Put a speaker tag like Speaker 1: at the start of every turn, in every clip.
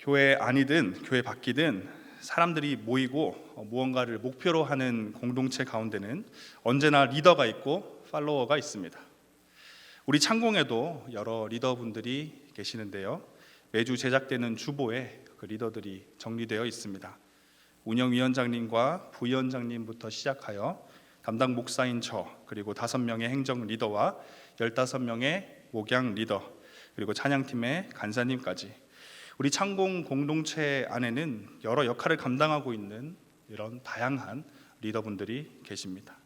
Speaker 1: 교회 안이든 교회 밖이든 사람들이 모이고 무언가를 목표로 하는 공동체 가운데는 언제나 리더가 있고 팔로워가 있습니다. 우리 창공에도 여러 리더분들이 계시는데요, 매주 제작되는 주보에 그 리더들이 정리되어 있습니다. 운영위원장님과 부위원장님부터 시작하여 담당 목사인 저, 그리고 5명의 행정 리더와 15명의 목양 리더, 그리고 찬양팀의 간사님까지 우리 창공 공동체 안에는 여러 역할을 감당하고 있는 이런 다양한 리더분들이 계십니다.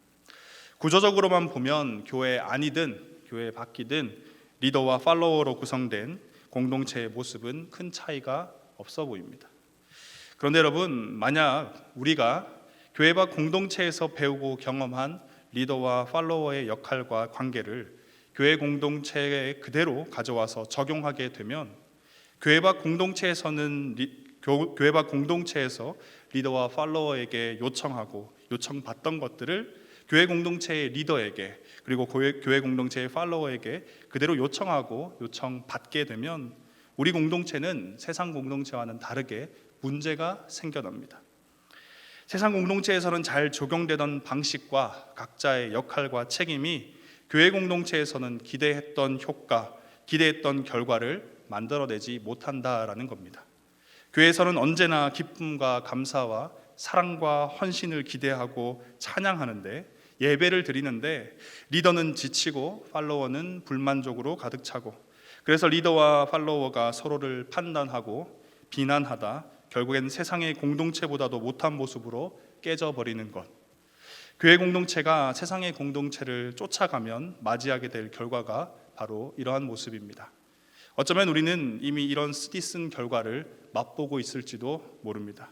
Speaker 1: 구조적으로만 보면 교회 안이든 교회 밖이든 리더와 팔로워로 구성된 공동체의 모습은 큰 차이가 없어 보입니다. 그런데 여러분, 만약 우리가 교회 밖 공동체에서 배우고 경험한 리더와 팔로워의 역할과 관계를 교회 공동체에 그대로 가져와서 적용하게 되면 교회 밖 공동체에서 리더와 팔로워에게 요청받던 것들을 교회 공동체의 리더에게, 그리고 교회 공동체의 팔로워에게 그대로 요청하고 요청받게 되면 우리 공동체는 세상 공동체와는 다르게 문제가 생겨납니다. 세상 공동체에서는 잘 적용되던 방식과 각자의 역할과 책임이 교회 공동체에서는 기대했던 효과, 기대했던 결과를 만들어내지 못한다라는 겁니다. 교회에서는 언제나 기쁨과 감사와 사랑과 헌신을 기대하고 찬양하는데, 예배를 드리는데 리더는 지치고 팔로워는 불만족으로 가득 차고, 그래서 리더와 팔로워가 서로를 판단하고 비난하다 결국엔 세상의 공동체보다도 못한 모습으로 깨져버리는 것, 교회 공동체가 세상의 공동체를 쫓아가면 맞이하게 될 결과가 바로 이러한 모습입니다. 어쩌면 우리는 이미 이런 쓰디 쓴 결과를 맛보고 있을지도 모릅니다.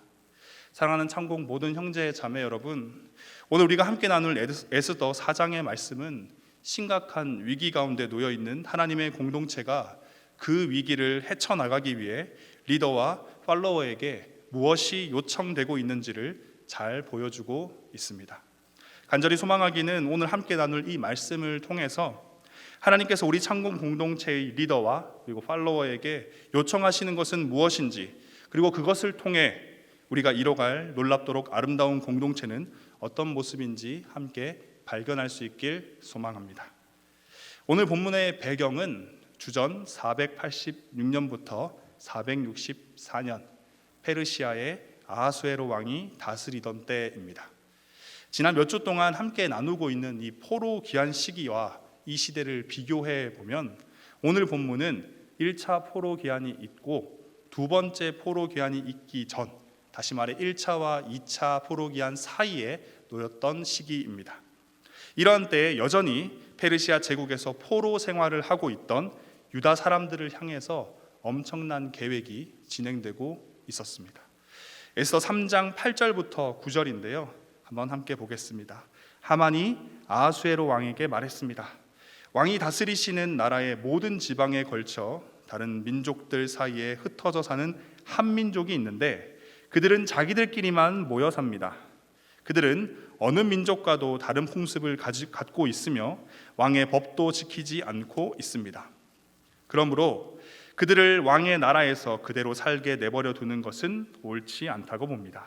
Speaker 1: 사랑하는 창공 모든 형제 자매 여러분, 오늘 우리가 함께 나눌 에스더 4장의 말씀은 심각한 위기 가운데 놓여 있는 하나님의 공동체가 그 위기를 헤쳐나가기 위해 리더와 팔로워에게 무엇이 요청되고 있는지를 잘 보여주고 있습니다. 간절히 소망하기는 오늘 함께 나눌 이 말씀을 통해서 하나님께서 우리 창공 공동체의 리더와 그리고 팔로워에게 요청하시는 것은 무엇인지, 그리고 그것을 통해 우리가 이뤄갈 놀랍도록 아름다운 공동체는 어떤 모습인지 함께 발견할 수 있길 소망합니다. 오늘 본문의 배경은 주전 486년부터 464년 페르시아의 아하수에로 왕이 다스리던 때입니다. 지난 몇 주 동안 함께 나누고 있는 이 포로 귀환 시기와 이 시대를 비교해 보면 오늘 본문은 1차 포로 귀환이 있고 두 번째 포로 귀환이 있기 전, 다시 말해 1차와 2차 포로 귀환 사이에 놓였던 시기입니다. 이러한 때에 여전히 페르시아 제국에서 포로 생활을 하고 있던 유다 사람들을 향해서 엄청난 계획이 진행되고 있었습니다. 에스더 3장 8절부터 9절인데요, 한번 함께 보겠습니다. 하만이 아하수에로 왕에게 말했습니다. 왕이 다스리시는 나라의 모든 지방에 걸쳐 다른 민족들 사이에 흩어져 사는 한 민족이 있는데 그들은 자기들끼리만 모여 삽니다. 그들은 어느 민족과도 다른 풍습을 갖고 있으며 왕의 법도 지키지 않고 있습니다. 그러므로 그들을 왕의 나라에서 그대로 살게 내버려 두는 것은 옳지 않다고 봅니다.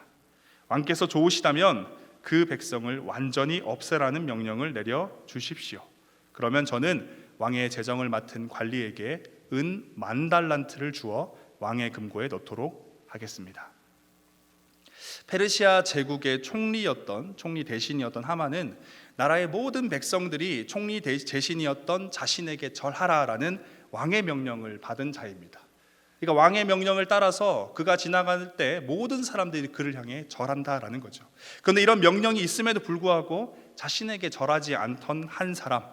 Speaker 1: 왕께서 좋으시다면 그 백성을 완전히 없애라는 명령을 내려 주십시오. 그러면 저는 왕의 재정을 맡은 관리에게 은 10,000달란트를 주어 왕의 금고에 넣도록 하겠습니다. 페르시아 제국의 총리 대신이었던 하만은 나라의 모든 백성들이 총리 대신이었던 자신에게 절하라라는 왕의 명령을 받은 자입니다. 그러니까 왕의 명령을 따라서 그가 지나갈 때 모든 사람들이 그를 향해 절한다라는 거죠. 그런데 이런 명령이 있음에도 불구하고 자신에게 절하지 않던 한 사람,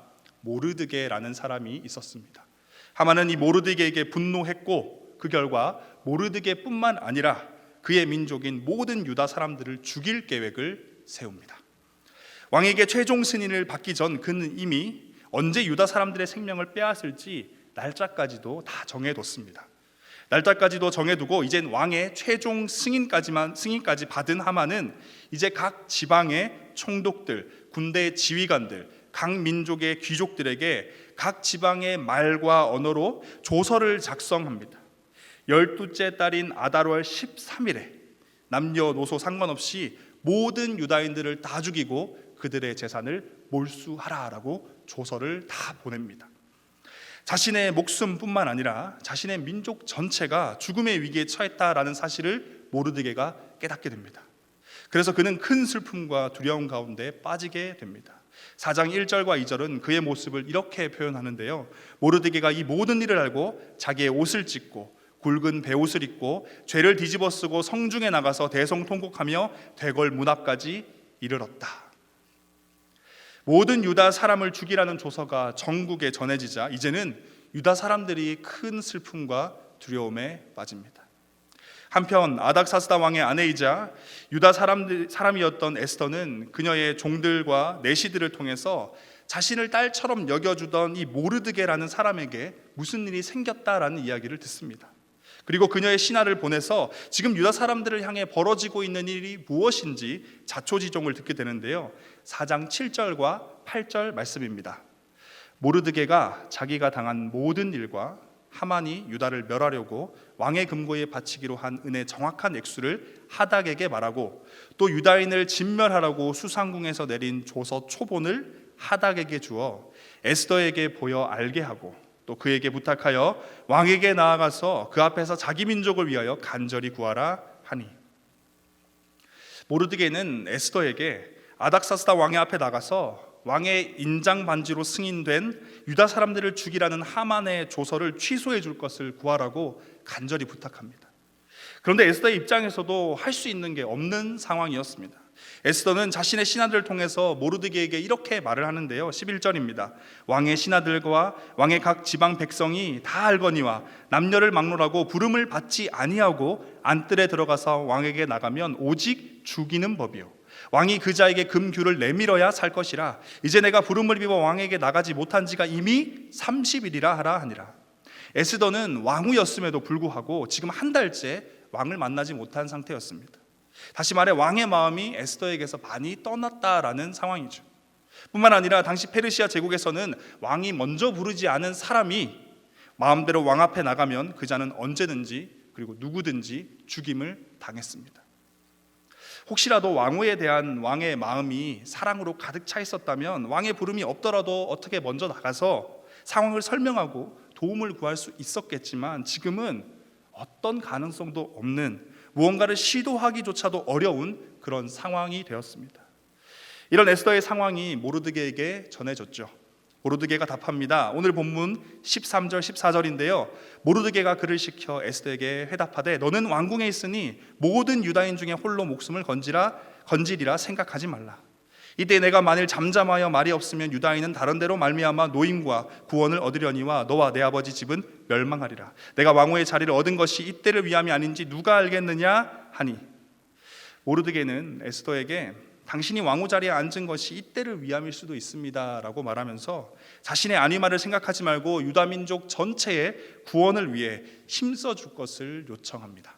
Speaker 1: 모르드게라는 사람이 있었습니다. 하만은 이 모르드게에게 분노했고 그 결과 모르드게뿐만 아니라 그의 민족인 모든 유다 사람들을 죽일 계획을 세웁니다. 왕에게 최종 승인을 받기 전 그는 이미 언제 유다 사람들의 생명을 빼앗을지 날짜까지도 다 정해뒀습니다. 날짜까지도 정해두고 이젠 왕의 최종 승인까지 받은 하만은 이제 각 지방의 총독들, 군대의 지휘관들, 각 민족의 귀족들에게 각 지방의 말과 언어로 조서를 작성합니다. 12째 달인 아달월 13일에 남녀노소 상관없이 모든 유다인들을 다 죽이고 그들의 재산을 몰수하라라고 조서를 다 보냅니다. 자신의 목숨뿐만 아니라 자신의 민족 전체가 죽음의 위기에 처했다라는 사실을 모르드게가 깨닫게 됩니다. 그래서 그는 큰 슬픔과 두려움 가운데 빠지게 됩니다. 4장 1절과 2절은 그의 모습을 이렇게 표현하는데요, 모르드게가 이 모든 일을 알고 자기의 옷을 찢고 굵은 베옷을 입고 죄를 뒤집어 쓰고 성중에 나가서 대성통곡하며 대궐 문 앞까지 이르렀다. 모든 유다 사람을 죽이라는 조서가 전국에 전해지자 이제는 유다 사람들이 큰 슬픔과 두려움에 빠집니다. 한편 아닥사스다 왕의 아내이자 유다 사람이었던 에스더는 그녀의 종들과 내시들을 통해서 자신을 딸처럼 여겨주던 이 모르드게라는 사람에게 무슨 일이 생겼다라는 이야기를 듣습니다. 그리고 그녀의 신하를 보내서 지금 유다 사람들을 향해 벌어지고 있는 일이 무엇인지 자초지종을 듣게 되는데요, 4장 7절과 8절 말씀입니다. 모르드게가 자기가 당한 모든 일과 하만이 유다를 멸하려고 왕의 금고에 바치기로 한 은의 정확한 액수를 하닥에게 말하고, 또 유다인을 진멸하라고 수상궁에서 내린 조서 초본을 하닥에게 주어 에스더에게 보여 알게 하고, 또 그에게 부탁하여 왕에게 나아가서 그 앞에서 자기 민족을 위하여 간절히 구하라 하니, 모르드게는 에스더에게 아닥사스다 왕의 앞에 나가서 왕의 인장 반지로 승인된 유다 사람들을 죽이라는 하만의 조서를 취소해 줄 것을 구하라고 간절히 부탁합니다. 그런데 에스더의 입장에서도 할 수 있는 게 없는 상황이었습니다. 에스더는 자신의 신하들을 통해서 모르드게에게 이렇게 말을 하는데요, 11절입니다. 왕의 신하들과 왕의 각 지방 백성이 다 알거니와 남녀를 막론하고 부름을 받지 아니하고 안뜰에 들어가서 왕에게 나가면 오직 죽이는 법이요, 왕이 그 자에게 금규를 내밀어야 살 것이라. 이제 내가 부름을 입어 왕에게 나가지 못한 지가 이미 30일이라 하라 하니라. 에스더는 왕후였음에도 불구하고 지금 한 달째 왕을 만나지 못한 상태였습니다. 다시 말해 왕의 마음이 에스더에게서 많이 떠났다라는 상황이죠. 뿐만 아니라 당시 페르시아 제국에서는 왕이 먼저 부르지 않은 사람이 마음대로 왕 앞에 나가면 그 자는 언제든지 그리고 누구든지 죽임을 당했습니다. 혹시라도 왕후에 대한 왕의 마음이 사랑으로 가득 차 있었다면 왕의 부름이 없더라도 어떻게 먼저 나가서 상황을 설명하고 도움을 구할 수 있었겠지만, 지금은 어떤 가능성도 없는, 무언가를 시도하기조차도 어려운 그런 상황이 되었습니다. 이런 에스더의 상황이 모르드게에게 전해졌죠. 모르드게가 답합니다. 오늘 본문 13절 14절인데요, 모르드게가 그를 시켜 에스더에게 회답하되 너는 왕궁에 있으니 모든 유다인 중에 홀로 목숨을 건지리라 생각하지 말라. 이때 내가 만일 잠잠하여 말이 없으면 유다인은 다른 데로 말미암아 노임과 구원을 얻으려니와 너와 내 아버지 집은 멸망하리라. 내가 왕후의 자리를 얻은 것이 이때를 위함이 아닌지 누가 알겠느냐 하니, 모르드게는 에스더에게 당신이 왕후 자리에 앉은 것이 이때를 위함일 수도 있습니다 라고 말하면서 자신의 안위만을 생각하지 말고 유다 민족 전체의 구원을 위해 힘써줄 것을 요청합니다.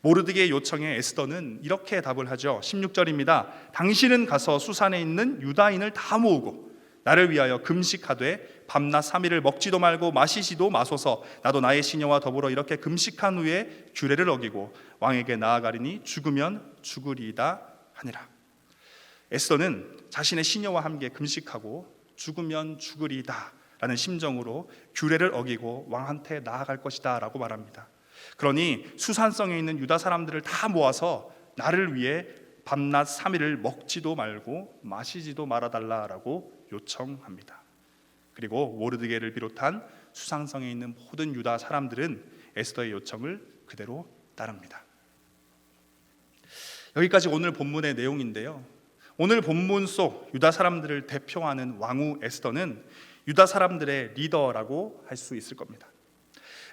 Speaker 1: 모르드게의 요청에 에스더는 이렇게 답을 하죠. 16절입니다. 당신은 가서 수산에 있는 유다인을 다 모으고 나를 위하여 금식하되 밤낮 3일을 먹지도 말고 마시지도 마소서. 나도 나의 시녀와 더불어 이렇게 금식한 후에 규례를 어기고 왕에게 나아가리니 죽으면 죽으리이다 하니라. 에스더는 자신의 시녀와 함께 금식하고 죽으면 죽으리이다 라는 심정으로 규례를 어기고 왕한테 나아갈 것이다 라고 말합니다. 그러니 수산성에 있는 유다 사람들을 다 모아서 나를 위해 밤낮 3일을 먹지도 말고 마시지도 말아달라라고 요청합니다. 그리고 모르드게를 비롯한 수산성에 있는 모든 유다 사람들은 에스더의 요청을 그대로 따릅니다. 여기까지 오늘 본문의 내용인데요, 오늘 본문 속 유다 사람들을 대표하는 왕후 에스더는 유다 사람들의 리더라고 할 수 있을 겁니다.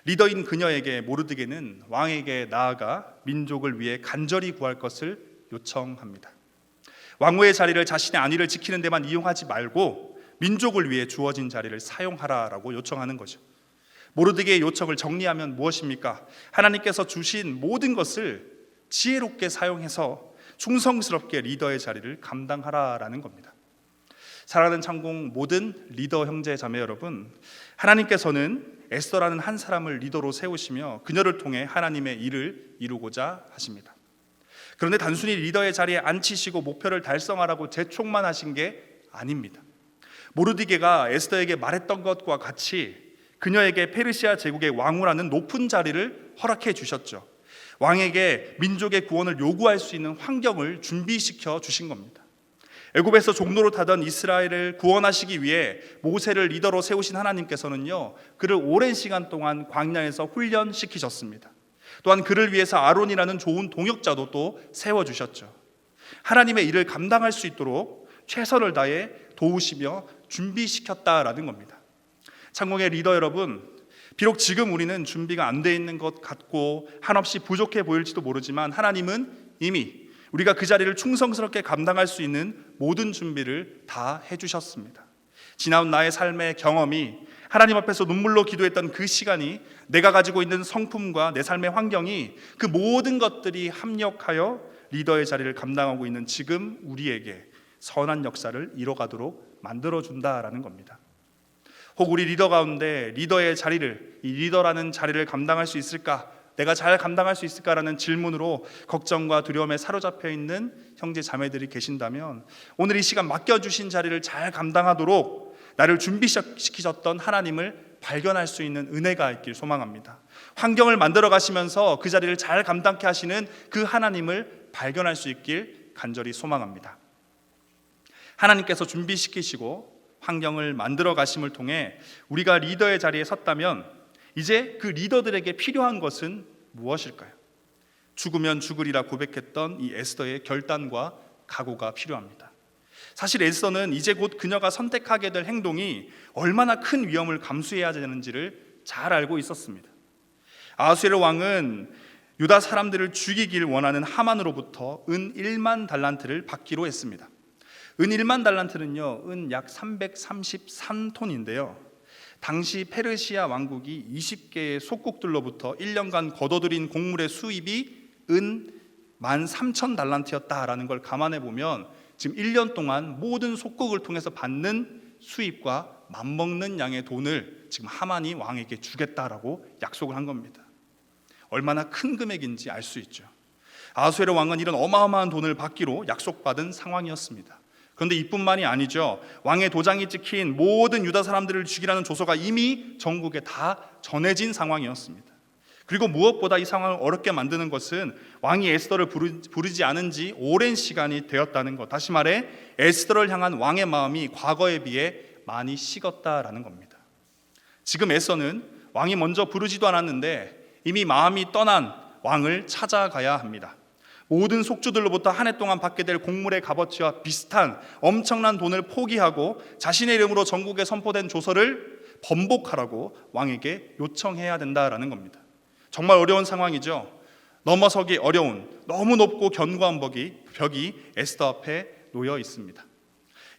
Speaker 1: 리더인 그녀에게 모르드게는 왕에게 나아가 민족을 위해 간절히 구할 것을 요청합니다. 왕후의 자리를 자신의 안위를 지키는 데만 이용하지 말고 민족을 위해 주어진 자리를 사용하라라고 요청하는 거죠. 모르드게의 요청을 정리하면 무엇입니까? 하나님께서 주신 모든 것을 지혜롭게 사용해서 충성스럽게 리더의 자리를 감당하라라는 겁니다. 사랑하는 창공 모든 리더 형제 자매 여러분, 하나님께서는 에스더라는 한 사람을 리더로 세우시며 그녀를 통해 하나님의 일을 이루고자 하십니다. 그런데 단순히 리더의 자리에 앉히시고 목표를 달성하라고 재촉만 하신 게 아닙니다. 모르드게가 에스더에게 말했던 것과 같이 그녀에게 페르시아 제국의 왕후라는 높은 자리를 허락해 주셨죠. 왕에게 민족의 구원을 요구할 수 있는 환경을 준비시켜 주신 겁니다. 애굽에서 종로로 타던 이스라엘을 구원하시기 위해 모세를 리더로 세우신 하나님께서는요, 그를 오랜 시간 동안 광야에서 훈련시키셨습니다. 또한 그를 위해서 아론이라는 좋은 동역자도 또 세워주셨죠. 하나님의 일을 감당할 수 있도록 최선을 다해 도우시며 준비시켰다라는 겁니다. 창공의 리더 여러분, 비록 지금 우리는 준비가 안 돼 있는 것 같고 한없이 부족해 보일지도 모르지만 하나님은 이미 우리가 그 자리를 충성스럽게 감당할 수 있는 모든 준비를 다 해주셨습니다. 지나온 나의 삶의 경험이, 하나님 앞에서 눈물로 기도했던 그 시간이, 내가 가지고 있는 성품과 내 삶의 환경이, 그 모든 것들이 합력하여 리더의 자리를 감당하고 있는 지금 우리에게 선한 역사를 이뤄가도록 만들어준다라는 겁니다. 혹 우리 리더 가운데 리더의 자리를, 이 리더라는 자리를 감당할 수 있을까, 내가 잘 감당할 수 있을까라는 질문으로 걱정과 두려움에 사로잡혀 있는 형제 자매들이 계신다면, 오늘 이 시간 맡겨주신 자리를 잘 감당하도록 나를 준비시키셨던 하나님을 발견할 수 있는 은혜가 있길 소망합니다. 환경을 만들어 가시면서 그 자리를 잘 감당케 하시는 그 하나님을 발견할 수 있길 간절히 소망합니다. 하나님께서 준비시키시고 환경을 만들어 가심을 통해 우리가 리더의 자리에 섰다면 이제 그 리더들에게 필요한 것은 무엇일까요? 죽으면 죽으리라 고백했던 이 에스더의 결단과 각오가 필요합니다. 사실 에스더는 이제 곧 그녀가 선택하게 될 행동이 얼마나 큰 위험을 감수해야 되는지를 잘 알고 있었습니다. 아하수에로 왕은 유다 사람들을 죽이길 원하는 하만으로부터 은 1만 달란트를 받기로 했습니다. 은 1만 달란트는요, 은 약 333톤인데요. 당시 페르시아 왕국이 20개의 속국들로부터 1년간 거둬들인 곡물의 수입이 은 13,000달란트였다라는 걸 감안해 보면 지금 1년 동안 모든 속국을 통해서 받는 수입과 맞먹는 양의 돈을 지금 하만이 왕에게 주겠다라고 약속을 한 겁니다. 얼마나 큰 금액인지 알 수 있죠. 아하수에로 왕은 이런 어마어마한 돈을 받기로 약속받은 상황이었습니다. 그런데 이뿐만이 아니죠. 왕의 도장이 찍힌 모든 유다 사람들을 죽이라는 조서가 이미 전국에 다 전해진 상황이었습니다. 그리고 무엇보다 이 상황을 어렵게 만드는 것은 왕이 에스더를 부르지 않은 지 오랜 시간이 되었다는 것. 다시 말해 에스더를 향한 왕의 마음이 과거에 비해 많이 식었다라는 겁니다. 지금 에스더는 왕이 먼저 부르지도 않았는데 이미 마음이 떠난 왕을 찾아가야 합니다. 모든 속주들로부터 한 해 동안 받게 될 곡물의 값어치와 비슷한 엄청난 돈을 포기하고 자신의 이름으로 전국에 선포된 조서를 번복하라고 왕에게 요청해야 된다라는 겁니다. 정말 어려운 상황이죠. 넘어서기 어려운 너무 높고 견고한 벽이 에스더 앞에 놓여 있습니다.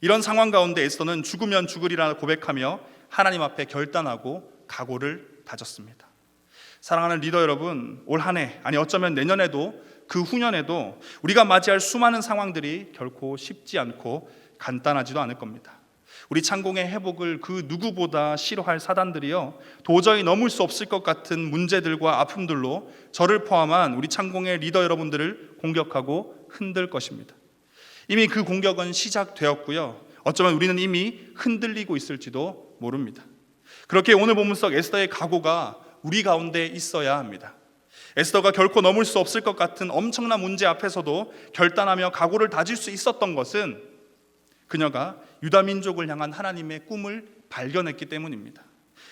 Speaker 1: 이런 상황 가운데 에스더는 죽으면 죽으리라 고백하며 하나님 앞에 결단하고 각오를 다졌습니다. 사랑하는 리더 여러분, 올 한 해, 아니 어쩌면 내년에도 그 후년에도 우리가 맞이할 수많은 상황들이 결코 쉽지 않고 간단하지도 않을 겁니다. 우리 창공의 회복을 그 누구보다 싫어할 사단들이요, 도저히 넘을 수 없을 것 같은 문제들과 아픔들로 저를 포함한 우리 창공의 리더 여러분들을 공격하고 흔들 것입니다. 이미 그 공격은 시작되었고요, 어쩌면 우리는 이미 흔들리고 있을지도 모릅니다. 그렇게 오늘 본문 속 에스더의 각오가 우리 가운데 있어야 합니다. 에스더가 결코 넘을 수 없을 것 같은 엄청난 문제 앞에서도 결단하며 각오를 다질 수 있었던 것은 그녀가 유다 민족을 향한 하나님의 꿈을 발견했기 때문입니다.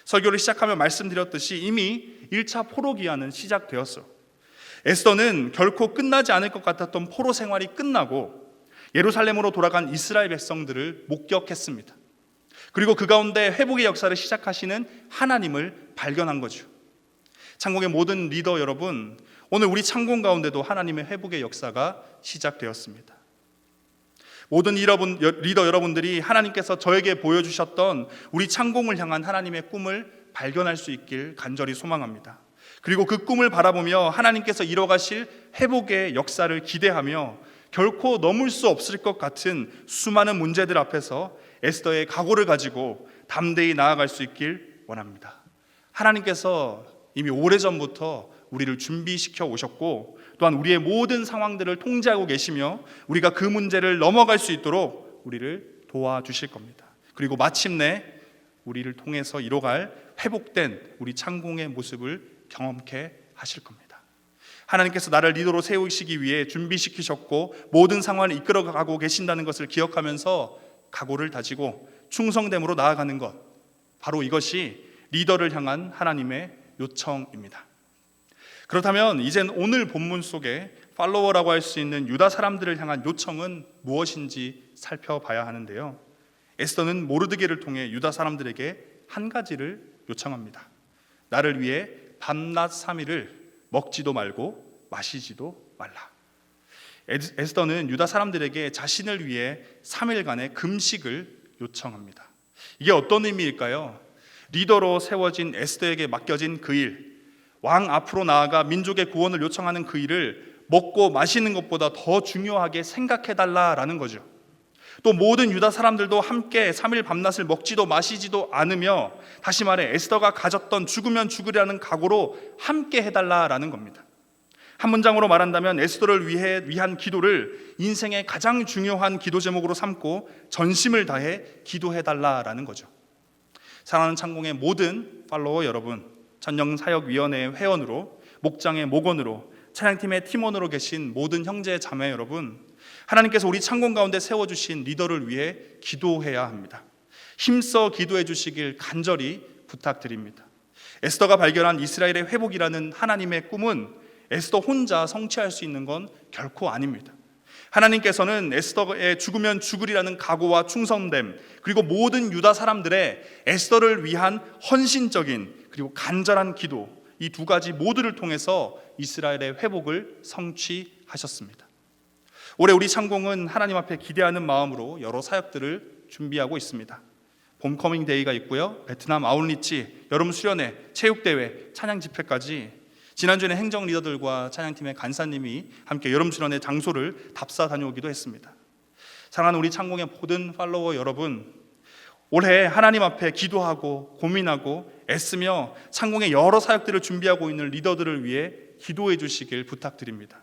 Speaker 1: 설교를 시작하며 말씀드렸듯이 이미 1차 포로 기한은 시작되었어요. 에스더는 결코 끝나지 않을 것 같았던 포로 생활이 끝나고 예루살렘으로 돌아간 이스라엘 백성들을 목격했습니다. 그리고 그 가운데 회복의 역사를 시작하시는 하나님을 발견한 거죠. 창공의 모든 리더 여러분, 오늘 우리 창공 가운데도 하나님의 회복의 역사가 시작되었습니다. 모든 리더 여러분들이 하나님께서 저에게 보여주셨던 우리 창공을 향한 하나님의 꿈을 발견할 수 있길 간절히 소망합니다. 그리고 그 꿈을 바라보며 하나님께서 이뤄가실 회복의 역사를 기대하며 결코 넘을 수 없을 것 같은 수많은 문제들 앞에서 에스더의 각오를 가지고 담대히 나아갈 수 있길 원합니다. 하나님께서 이미 오래전부터 우리를 준비시켜 오셨고, 또한 우리의 모든 상황들을 통제하고 계시며 우리가 그 문제를 넘어갈 수 있도록 우리를 도와주실 겁니다. 그리고 마침내 우리를 통해서 이뤄갈 회복된 우리 창공의 모습을 경험케 하실 겁니다. 하나님께서 나를 리더로 세우시기 위해 준비시키셨고 모든 상황을 이끌어가고 계신다는 것을 기억하면서 각오를 다지고 충성됨으로 나아가는 것, 바로 이것이 리더를 향한 하나님의 요청입니다. 그렇다면 이젠 오늘 본문 속에 팔로워라고 할 수 있는 유다 사람들을 향한 요청은 무엇인지 살펴봐야 하는데요, 에스더는 모르드게를 통해 유다 사람들에게 한 가지를 요청합니다. 나를 위해 밤낮 3일을 먹지도 말고 마시지도 말라. 에스더는 유다 사람들에게 자신을 위해 3일간의 금식을 요청합니다. 이게 어떤 의미일까요? 리더로 세워진 에스더에게 맡겨진 그 일, 왕 앞으로 나아가 민족의 구원을 요청하는 그 일을 먹고 마시는 것보다 더 중요하게 생각해달라라는 거죠. 또 모든 유다 사람들도 함께 3일 밤낮을 먹지도 마시지도 않으며, 다시 말해 에스더가 가졌던 죽으면 죽으리라는 각오로 함께 해달라라는 겁니다. 한 문장으로 말한다면 에스더를 위한 기도를 인생의 가장 중요한 기도 제목으로 삼고 전심을 다해 기도해달라라는 거죠. 사랑하는 창공의 모든 팔로워 여러분, 전영사역위원회의 회원으로, 목장의 목원으로, 찬양팀의 팀원으로 계신 모든 형제 자매 여러분, 하나님께서 우리 창공 가운데 세워주신 리더를 위해 기도해야 합니다. 힘써 기도해 주시길 간절히 부탁드립니다. 에스더가 발견한 이스라엘의 회복이라는 하나님의 꿈은 에스더 혼자 성취할 수 있는 건 결코 아닙니다. 하나님께서는 에스더의 죽으면 죽으리라는 각오와 충성됨, 그리고 모든 유다 사람들의 에스더를 위한 헌신적인 그리고 간절한 기도, 이 두 가지 모두를 통해서 이스라엘의 회복을 성취하셨습니다. 올해 우리 창공은 하나님 앞에 기대하는 마음으로 여러 사역들을 준비하고 있습니다. 봄커밍 데이가 있고요, 베트남 아웃리치, 여름 수련회, 체육대회, 찬양 집회까지 지난주에는 행정 리더들과 찬양팀의 간사님이 함께 여름 수련회 장소를 답사 다녀오기도 했습니다. 사랑하는 우리 창공의 모든 팔로워 여러분, 올해 하나님 앞에 기도하고 고민하고 애쓰며 창공의 여러 사역들을 준비하고 있는 리더들을 위해 기도해 주시길 부탁드립니다.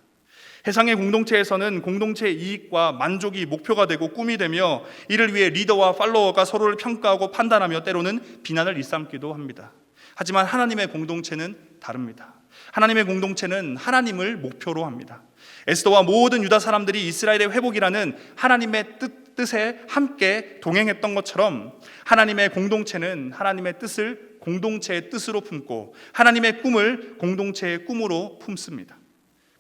Speaker 1: 해상의 공동체에서는 공동체의 이익과 만족이 목표가 되고 꿈이 되며, 이를 위해 리더와 팔로워가 서로를 평가하고 판단하며 때로는 비난을 일삼기도 합니다. 하지만 하나님의 공동체는 다릅니다. 하나님의 공동체는 하나님을 목표로 합니다. 에스더와 모든 유다 사람들이 이스라엘의 회복이라는 하나님의 뜻에 함께 동행했던 것처럼, 하나님의 공동체는 하나님의 뜻을 공동체의 뜻으로 품고 하나님의 꿈을 공동체의 꿈으로 품습니다.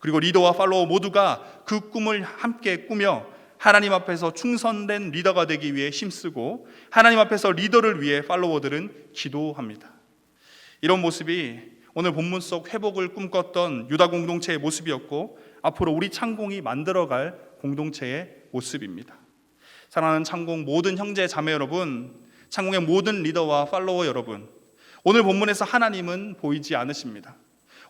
Speaker 1: 그리고 리더와 팔로워 모두가 그 꿈을 함께 꾸며 하나님 앞에서 충성된 리더가 되기 위해 힘쓰고, 하나님 앞에서 리더를 위해 팔로워들은 기도합니다. 이런 모습이 오늘 본문 속 회복을 꿈꿨던 유다 공동체의 모습이었고, 앞으로 우리 창공이 만들어갈 공동체의 모습입니다. 사랑하는 창공 모든 형제 자매 여러분, 창공의 모든 리더와 팔로워 여러분, 오늘 본문에서 하나님은 보이지 않으십니다.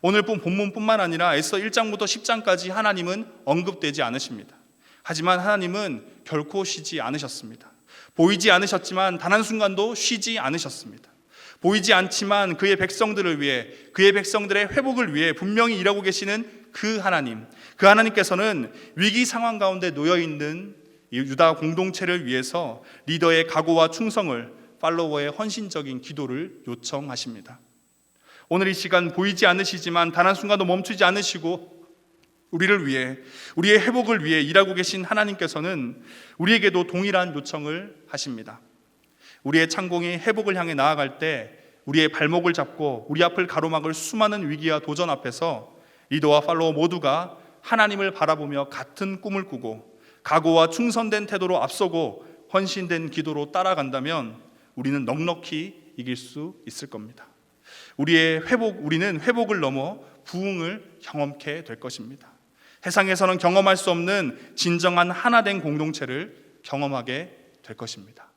Speaker 1: 오늘 본문뿐만 아니라 에스더 1장부터 10장까지 하나님은 언급되지 않으십니다. 하지만 하나님은 결코 쉬지 않으셨습니다. 보이지 않으셨지만 단 한순간도 쉬지 않으셨습니다. 보이지 않지만 그의 백성들을 위해, 그의 백성들의 회복을 위해 분명히 일하고 계시는 그 하나님, 그 하나님께서는 위기 상황 가운데 놓여있는 유다 공동체를 위해서 리더의 각오와 충성을, 팔로워의 헌신적인 기도를 요청하십니다. 오늘 이 시간 보이지 않으시지만 단 한순간도 멈추지 않으시고 우리를 위해, 우리의 회복을 위해 일하고 계신 하나님께서는 우리에게도 동일한 요청을 하십니다. 우리의 창공이 회복을 향해 나아갈 때 우리의 발목을 잡고 우리 앞을 가로막을 수많은 위기와 도전 앞에서 리더와 팔로워 모두가 하나님을 바라보며 같은 꿈을 꾸고 각오와 충성된 태도로 앞서고 헌신된 기도로 따라간다면 우리는 넉넉히 이길 수 있을 겁니다. 우리는 회복을 넘어 부흥을 경험케 될 것입니다. 세상에서는 경험할 수 없는 진정한 하나된 공동체를 경험하게 될 것입니다.